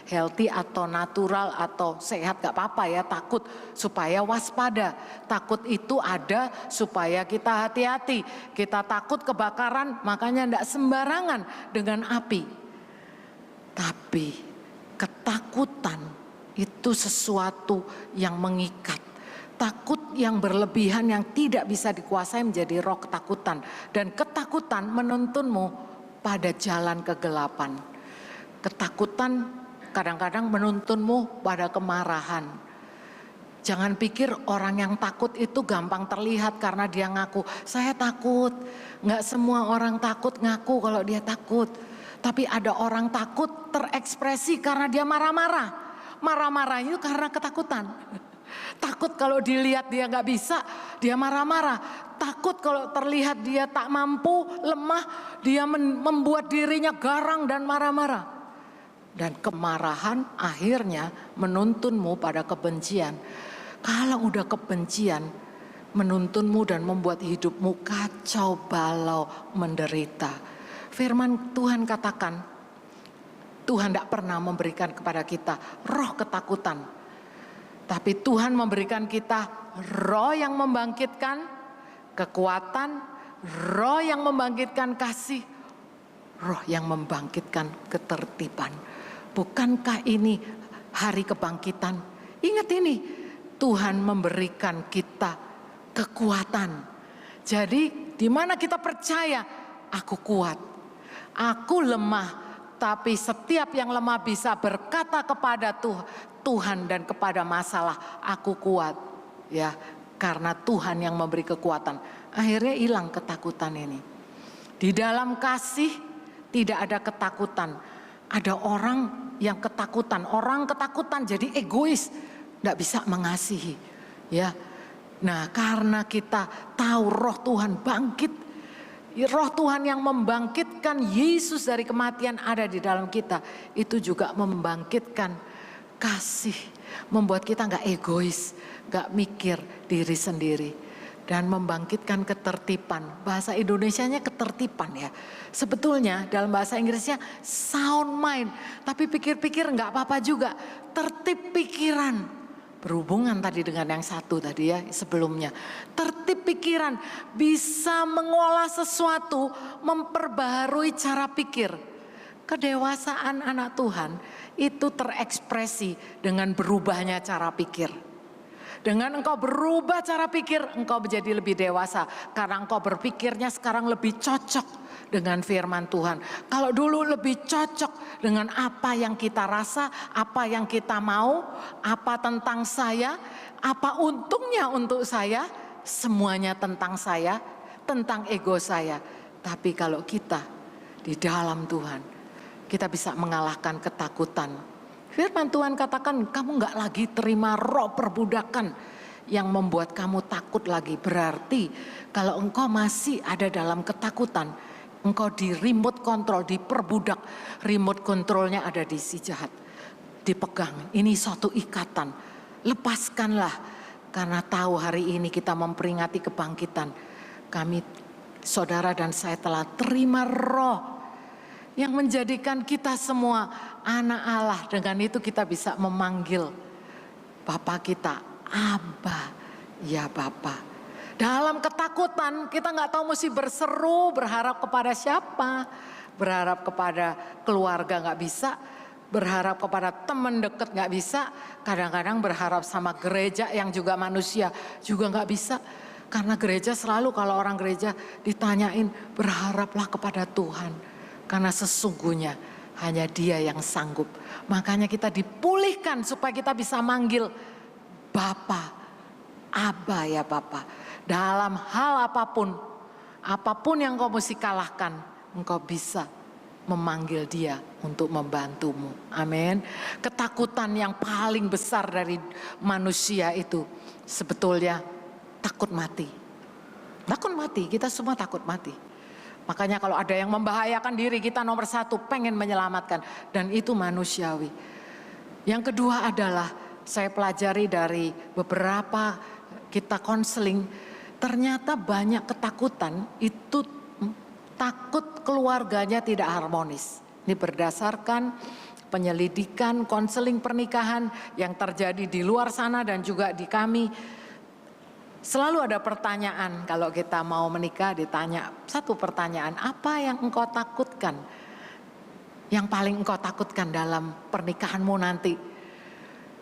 S4: healthy atau natural atau sehat, gak apa-apa ya, takut supaya waspada. Takut itu ada supaya kita hati-hati. Kita takut kebakaran, makanya gak sembarangan dengan api. Tapi ketakutan itu sesuatu yang mengikat. Takut yang berlebihan yang tidak bisa dikuasai menjadi roh ketakutan. Dan ketakutan menuntunmu pada jalan kegelapan. Ketakutan kadang-kadang menuntunmu pada kemarahan. Jangan pikir orang yang takut itu gampang terlihat karena dia ngaku, saya takut. Nggak semua orang takut ngaku kalau dia takut. Tapi ada orang takut terekspresi karena dia marah-marah. Marah-marah itu karena ketakutan. Takut kalau dilihat dia nggak bisa, dia marah-marah. Takut kalau terlihat dia tak mampu, lemah, dia membuat dirinya garang dan marah-marah. Dan kemarahan akhirnya menuntunmu pada kebencian. Kalau udah kebencian, menuntunmu dan membuat hidupmu kacau balau, menderita. Firman Tuhan katakan, Tuhan tidak pernah memberikan kepada kita roh ketakutan. Tapi Tuhan memberikan kita roh yang membangkitkan kekuatan, roh yang membangkitkan kasih, roh yang membangkitkan ketertiban. Bukankah ini hari kebangkitan? Ingat ini, Tuhan memberikan kita kekuatan. Jadi di mana kita percaya, aku kuat, aku lemah. Tapi setiap yang lemah bisa berkata kepada Tuhan dan kepada masalah, aku kuat. Ya, karena Tuhan yang memberi kekuatan. Akhirnya hilang ketakutan ini. Di dalam kasih tidak ada ketakutan. Ada orang yang ketakutan. Orang ketakutan jadi egois, tidak bisa mengasihi. Ya, nah karena kita tahu roh Tuhan bangkit. Roh Tuhan yang membangkitkan Yesus dari kematian ada di dalam kita. Itu juga membangkitkan kasih. Membuat kita gak egois, gak mikir diri sendiri. Dan membangkitkan ketertiban. Bahasa Indonesianya ketertiban ya. Sebetulnya dalam bahasa Inggrisnya sound mind. Tapi pikir-pikir gak apa-apa juga. Tertib pikiran. Berhubungan tadi dengan yang satu tadi ya sebelumnya. Tertib pikiran, bisa mengolah sesuatu, memperbaharui cara pikir. Kedewasaan anak Tuhan itu terekspresi dengan berubahnya cara pikir. Dengan engkau berubah cara pikir, engkau menjadi lebih dewasa. Karena engkau berpikirnya sekarang lebih cocok dengan firman Tuhan. Kalau dulu lebih cocok dengan apa yang kita rasa, apa yang kita mau, apa tentang saya, apa untungnya untuk saya, semuanya tentang saya, tentang ego saya. Tapi kalau kita di dalam Tuhan, kita bisa mengalahkan ketakutan. Firman Tuhan katakan kamu gak lagi terima roh perbudakan yang membuat kamu takut lagi. Berarti kalau engkau masih ada dalam ketakutan, engkau di remote control, diperbudak. Remote controlnya ada di si jahat. Dipegang, ini suatu ikatan. Lepaskanlah, karena tahu hari ini kita memperingati kebangkitan. Kami, saudara dan saya telah terima roh yang menjadikan kita semua anak Allah. Dengan itu kita bisa memanggil Bapa kita, Abba, ya Bapa. Dalam ketakutan kita nggak tahu mesti berseru, berharap kepada siapa. Berharap kepada keluarga nggak bisa, berharap kepada teman dekat nggak bisa. Kadang-kadang berharap sama gereja yang juga manusia juga nggak bisa. Karena gereja selalu kalau orang gereja ditanyain, berharaplah kepada Tuhan. Karena sesungguhnya hanya Dia yang sanggup. Makanya kita dipulihkan supaya kita bisa manggil Bapa, Aba ya Bapa. Dalam hal apapun, apapun yang kau mesti kalahkan, engkau bisa memanggil Dia untuk membantumu. Amin. Ketakutan yang paling besar dari manusia itu sebetulnya takut mati. Takut mati, kita semua takut mati. Makanya kalau ada yang membahayakan diri kita, nomor satu pengen menyelamatkan. Dan itu manusiawi. Yang kedua adalah saya pelajari dari beberapa kita konseling. Ternyata banyak ketakutan itu takut keluarganya tidak harmonis. Ini berdasarkan penyelidikan konseling pernikahan yang terjadi di luar sana dan juga di kami. Selalu ada pertanyaan kalau kita mau menikah, ditanya satu pertanyaan, apa yang engkau takutkan? Yang paling engkau takutkan dalam pernikahanmu nanti?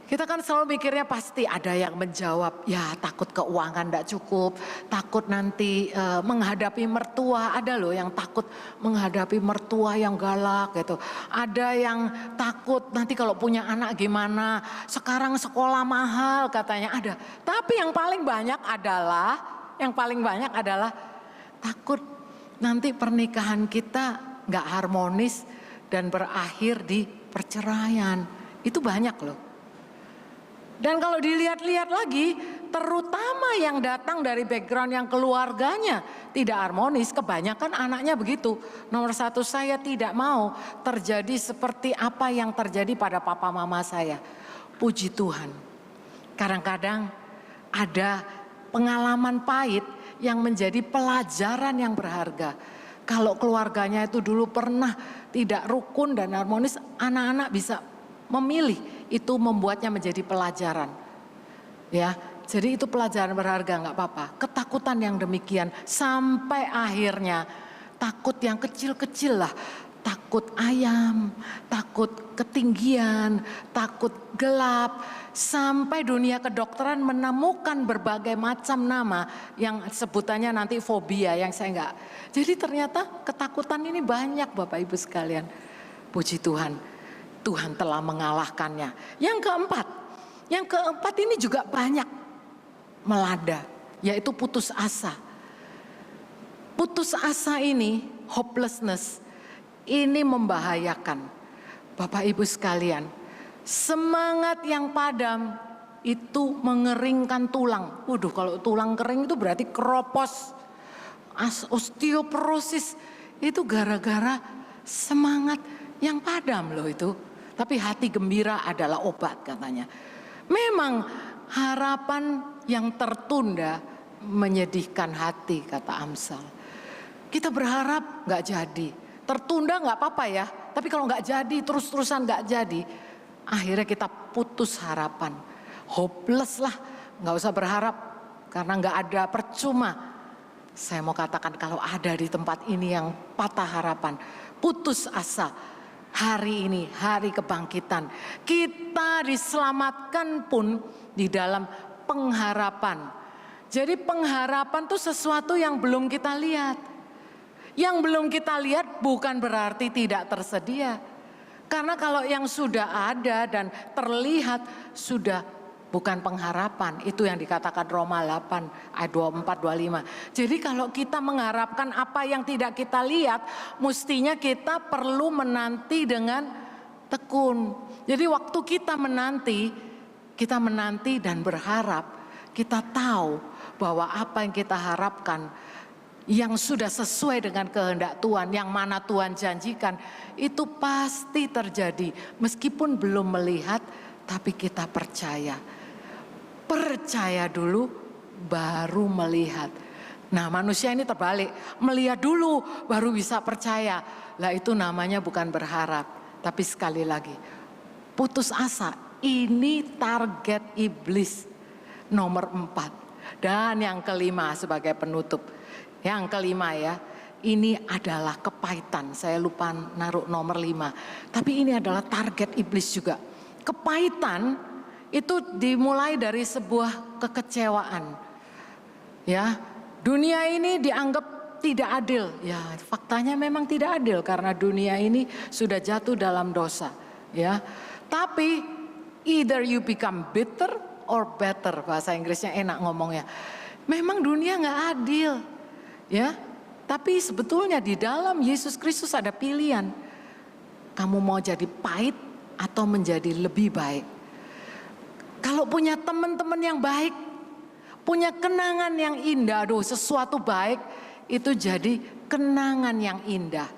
S4: Kita kan selalu mikirnya pasti ada yang menjawab, ya takut keuangan tidak cukup, takut nanti menghadapi mertua, ada loh yang takut menghadapi mertua yang galak gitu. Ada yang takut nanti kalau punya anak gimana, sekarang sekolah mahal katanya ada. Tapi yang paling banyak adalah takut nanti pernikahan kita nggak harmonis dan berakhir di perceraian. Itu banyak loh. Dan kalau dilihat-lihat lagi, terutama yang datang dari background yang keluarganya tidak harmonis, kebanyakan anaknya begitu. Nomor satu, saya tidak mau terjadi seperti apa yang terjadi pada papa mama saya. Puji Tuhan. Kadang-kadang ada pengalaman pahit yang menjadi pelajaran yang berharga. Kalau keluarganya itu dulu pernah tidak rukun dan harmonis, anak-anak bisa memilih, itu membuatnya menjadi pelajaran. Ya, jadi itu pelajaran berharga, nggak apa-apa. Ketakutan yang demikian sampai akhirnya takut yang kecil-kecil lah. Takut ayam, takut ketinggian, takut gelap. Sampai dunia kedokteran menemukan berbagai macam nama yang sebutannya nanti fobia yang saya enggak. Jadi ternyata ketakutan ini banyak Bapak Ibu sekalian. Puji Tuhan, Tuhan telah mengalahkannya. Yang keempat ini juga banyak melanda, yaitu putus asa. Putus asa ini, hopelessness, ini membahayakan. Bapak Ibu sekalian, semangat yang padam itu mengeringkan tulang. Waduh, kalau tulang kering itu berarti keropos, osteoporosis, itu gara-gara semangat yang padam loh itu. Tapi hati gembira adalah obat katanya. Memang harapan yang tertunda menyedihkan hati kata Amsal. Kita berharap gak jadi. Tertunda gak apa-apa ya. Tapi kalau gak jadi terus-terusan gak jadi. Akhirnya kita putus harapan. Hopeless lah. Gak usah berharap. Karena gak ada percuma. Saya mau katakan kalau ada di tempat ini yang patah harapan. Putus asa. Hari ini, hari kebangkitan. Kita diselamatkan pun di dalam pengharapan. Jadi pengharapan itu sesuatu yang belum kita lihat. Yang belum kita lihat bukan berarti tidak tersedia. Karena kalau yang sudah ada dan terlihat sudah bukan pengharapan. Itu yang dikatakan Roma 8 ayat 24-25. Jadi kalau kita mengharapkan apa yang tidak kita lihat, mestinya kita perlu menanti dengan tekun. Jadi waktu kita menanti dan berharap, kita tahu bahwa apa yang kita harapkan yang sudah sesuai dengan kehendak Tuhan, yang mana Tuhan janjikan, itu pasti terjadi. Meskipun belum melihat, tapi kita percaya. Percaya dulu, baru melihat. Nah manusia ini terbalik, melihat dulu baru bisa percaya. Lah itu namanya bukan berharap, tapi sekali lagi, putus asa. Ini target iblis nomor 4. Dan yang kelima sebagai penutup. Yang kelima ya, ini adalah kepahitan. Saya lupa naruh nomor 5. Tapi ini adalah target iblis juga. Kepahitan itu dimulai dari sebuah kekecewaan. Ya, dunia ini dianggap tidak adil. Ya, faktanya memang tidak adil karena dunia ini sudah jatuh dalam dosa. Ya, tapi either you become bitter or better, bahasa Inggrisnya enak ngomongnya. Memang dunia nggak adil, ya. Tapi sebetulnya di dalam Yesus Kristus ada pilihan. Kamu mau jadi pahit atau menjadi lebih baik. Kalau punya teman-teman yang baik, punya kenangan yang indah, aduh sesuatu baik itu jadi kenangan yang indah.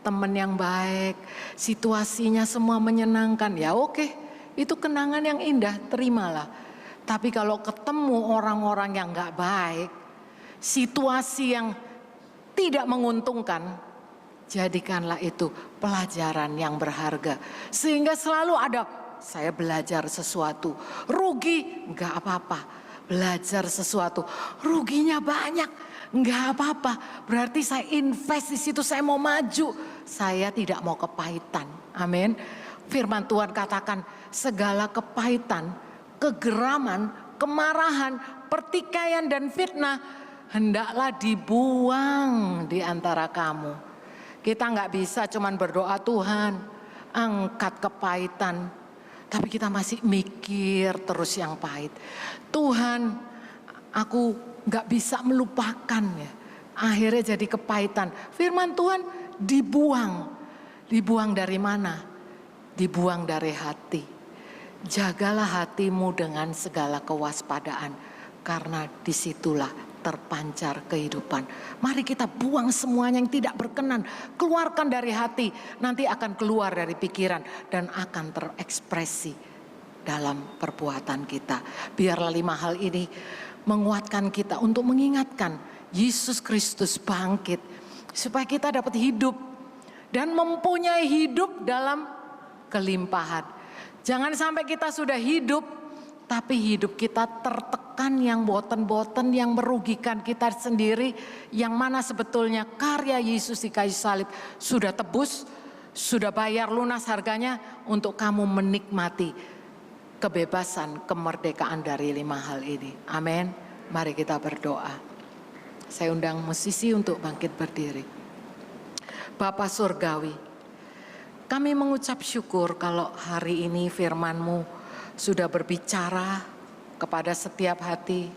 S4: Teman yang baik, situasinya semua menyenangkan, ya oke, itu kenangan yang indah, terimalah. Tapi kalau ketemu orang-orang yang gak baik, situasi yang tidak menguntungkan, jadikanlah itu pelajaran yang berharga. Sehingga selalu ada, saya belajar sesuatu, rugi gak apa-apa, belajar sesuatu, ruginya banyak, gak apa-apa. Berarti saya invest di situ, saya mau maju, saya tidak mau kepahitan. Amin. Firman Tuhan katakan segala kepahitan, kegeraman, kemarahan, pertikaian dan fitnah hendaklah dibuang di antara kamu. Kita nggak bisa cuman berdoa Tuhan angkat kepahitan, tapi kita masih mikir terus yang pahit. Tuhan, aku nggak bisa melupakan ya. Akhirnya jadi kepahitan. Firman Tuhan dibuang. Dibuang dari mana? Dibuang dari hati. Jagalah hatimu dengan segala kewaspadaan, karena disitulah terpancar kehidupan. Mari kita buang semuanya yang tidak berkenan, keluarkan dari hati, nanti akan keluar dari pikiran dan akan terekspresi dalam perbuatan kita. Biarlah 5 hal ini menguatkan kita untuk mengingatkan Yesus Kristus bangkit, supaya kita dapat hidup dan mempunyai hidup dalam kelimpahan. Jangan sampai kita sudah hidup, tapi hidup kita tertekan yang boten-boten, yang merugikan kita sendiri. Yang mana sebetulnya karya Yesus di kayu salib sudah tebus, sudah bayar lunas harganya untuk kamu menikmati kebebasan, kemerdekaan dari 5 hal ini. Amin. Mari kita berdoa. Saya undang musisi untuk bangkit berdiri. Bapa Surgawi, kami mengucap syukur kalau hari ini firman-Mu sudah berbicara kepada setiap hati.